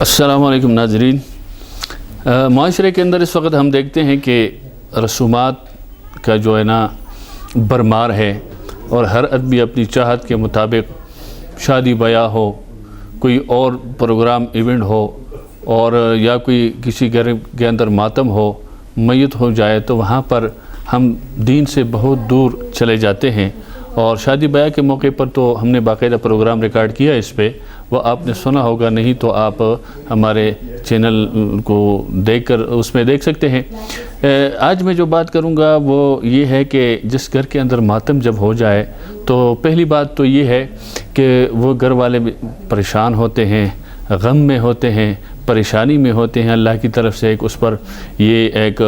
السلام علیکم ناظرین، معاشرے کے اندر اس وقت ہم دیکھتے ہیں کہ رسومات کا جو ہے نا برمار ہے، اور ہر آدمی اپنی چاہت کے مطابق شادی بیاہ ہو، کوئی اور پروگرام ایونٹ ہو، اور یا کوئی کسی گھر کے اندر ماتم ہو، میت ہو جائے تو وہاں پر ہم دین سے بہت دور چلے جاتے ہیں۔ اور شادی بیاہ کے موقع پر تو ہم نے باقاعدہ پروگرام ریکارڈ کیا اس پہ، وہ آپ نے سنا ہوگا، نہیں تو آپ ہمارے چینل کو دیکھ کر اس میں دیکھ سکتے ہیں۔ آج میں جو بات کروں گا وہ یہ ہے کہ جس گھر کے اندر ماتم جب ہو جائے تو پہلی بات تو یہ ہے کہ وہ گھر والے پریشان ہوتے ہیں، غم میں ہوتے ہیں، پریشانی میں ہوتے ہیں۔ اللہ کی طرف سے ایک اس پر یہ ایک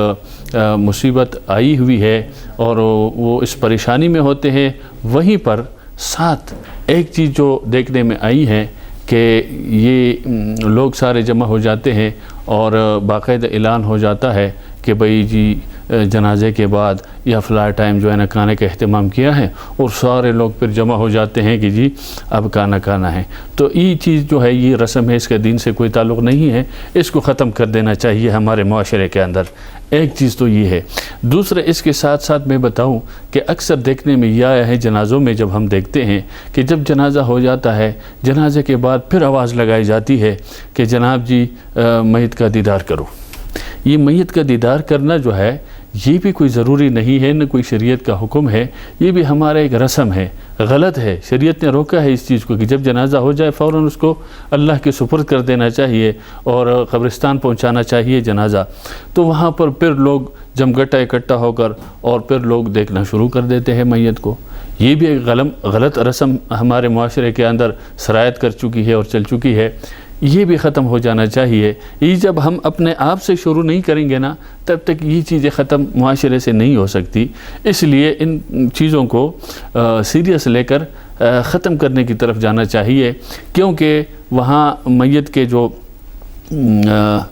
مصیبت آئی ہوئی ہے اور وہ اس پریشانی میں ہوتے ہیں۔ وہیں پر ساتھ ایک چیز جو دیکھنے میں آئی ہے کہ یہ لوگ سارے جمع ہو جاتے ہیں اور باقاعدہ اعلان ہو جاتا ہے کہ بھئی جی جنازے کے بعد یا فلاں ٹائم جو ہے نا کھانے کا اہتمام کیا ہے، اور سارے لوگ پھر جمع ہو جاتے ہیں کہ جی اب کھانا ہے۔ تو یہ چیز جو ہے، یہ رسم ہے، اس کا دین سے کوئی تعلق نہیں ہے، اس کو ختم کر دینا چاہیے ہمارے معاشرے کے اندر۔ ایک چیز تو یہ ہے۔ دوسرا، اس کے ساتھ ساتھ میں بتاؤں کہ اکثر دیکھنے میں یہ آیا ہے جنازوں میں، جب ہم دیکھتے ہیں کہ جب جنازہ ہو جاتا ہے، جنازے کے بعد پھر آواز لگائی جاتی ہے کہ جناب جی میت کا دیدار کرو۔ یہ میت کا دیدار کرنا جو ہے یہ بھی کوئی ضروری نہیں ہے، نہ کوئی شریعت کا حکم ہے، یہ بھی ہمارا ایک رسم ہے، غلط ہے۔ شریعت نے روکا ہے اس چیز کو کہ جب جنازہ ہو جائے فوراً اس کو اللہ کے سپرد کر دینا چاہیے اور قبرستان پہنچانا چاہیے جنازہ۔ تو وہاں پر پھر لوگ جمگٹا اکٹھا ہو کر اور پھر لوگ دیکھنا شروع کر دیتے ہیں میت کو۔ یہ بھی ایک غلط رسم ہمارے معاشرے کے اندر سرایت کر چکی ہے اور چل چکی ہے، یہ بھی ختم ہو جانا چاہیے۔ یہ جب ہم اپنے آپ سے شروع نہیں کریں گے نا، تب تک یہ چیزیں ختم معاشرے سے نہیں ہو سکتی۔ اس لیے ان چیزوں کو سیریس لے کر ختم کرنے کی طرف جانا چاہیے، کیونکہ وہاں میت کے جو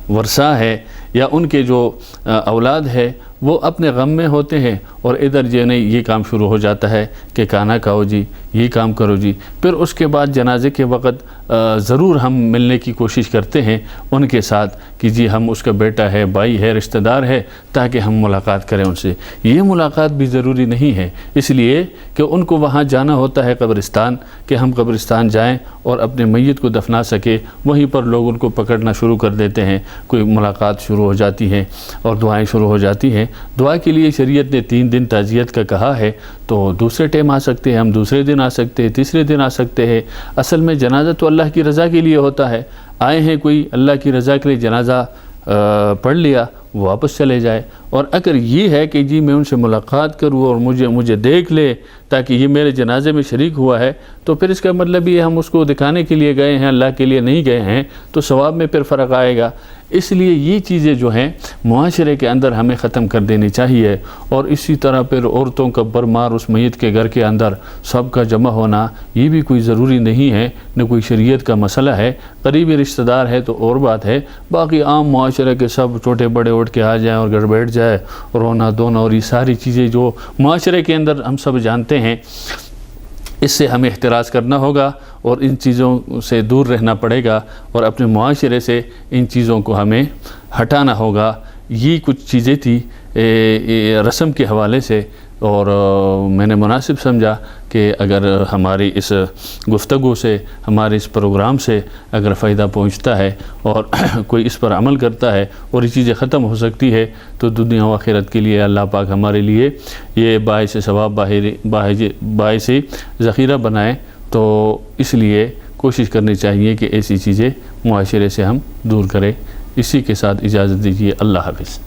ورثاء ہے یا ان کے جو اولاد ہے وہ اپنے غم میں ہوتے ہیں، اور ادھر جو نہیں یہ کام شروع ہو جاتا ہے کہ کھانا کھاؤ جی، یہ کام کرو جی۔ پھر اس کے بعد جنازے کے وقت ضرور ہم ملنے کی کوشش کرتے ہیں ان کے ساتھ کہ جی ہم اس کا بیٹا ہے، بھائی ہے، رشتہ دار ہے، تاکہ ہم ملاقات کریں ان سے۔ یہ ملاقات بھی ضروری نہیں ہے، اس لیے کہ ان کو وہاں جانا ہوتا ہے قبرستان، کہ ہم قبرستان جائیں اور اپنے میت کو دفنا سکے۔ وہیں پر لوگ ان کو پکڑنا شروع کر دیتے ہیں، کوئی ملاقات شروع ہو جاتی ہے اور دعائیں شروع ہو جاتی ہیں۔ دعا کے لیے شریعت نے 3 دن تعزیت کا کہا ہے، تو دوسرے ٹائم آ سکتے ہیں، ہم دوسرے دن آ سکتے ہیں، تیسرے دن آ سکتے ہیں۔ اصل میں جنازہ تو اللہ کی رضا کے لیے ہوتا ہے۔ آئے ہیں کوئی اللہ کی رضا کے لیے، جنازہ پڑھ لیا، واپس چلے جائے۔ اور اگر یہ ہے کہ جی میں ان سے ملاقات کروں اور مجھے دیکھ لے تاکہ یہ میرے جنازے میں شریک ہوا ہے، تو پھر اس کا مطلب یہ ہم اس کو دکھانے کے لیے گئے ہیں، اللہ کے لیے نہیں گئے ہیں، تو ثواب میں پھر فرق آئے گا۔ اس لیے یہ چیزیں جو ہیں معاشرے کے اندر ہمیں ختم کر دینی چاہیے۔ اور اسی طرح پھر عورتوں کا برمار اس میت کے گھر کے اندر سب کا جمع ہونا، یہ بھی کوئی ضروری نہیں ہے، نہ کوئی شریعت کا مسئلہ ہے۔ قریبی رشتہ دار ہے تو اور بات ہے، باقی عام معاشرے کے سب چھوٹے بڑے اٹھ کے آ جائیں اور گھر بیٹھ جائے، رونا دھونا اور یہ ساری چیزیں جو معاشرے کے اندر ہم سب جانتے ہیں، اس سے ہمیں احتراز کرنا ہوگا اور ان چیزوں سے دور رہنا پڑے گا، اور اپنے معاشرے سے ان چیزوں کو ہمیں ہٹانا ہوگا۔ یہ کچھ چیزیں تھی رسم کے حوالے سے، اور میں نے مناسب سمجھا کہ اگر ہماری اس گفتگو سے، ہمارے اس پروگرام سے اگر فائدہ پہنچتا ہے اور کوئی اس پر عمل کرتا ہے اور یہ چیزیں ختم ہو سکتی ہے، تو دنیا و آخرت کے لیے اللہ پاک ہمارے لیے یہ باعث ثواب، باعث ذخیرہ بنائے۔ تو اس لیے کوشش کرنی چاہیے کہ ایسی چیزیں معاشرے سے ہم دور کریں۔ اسی کے ساتھ اجازت دیجیے، اللہ حافظ۔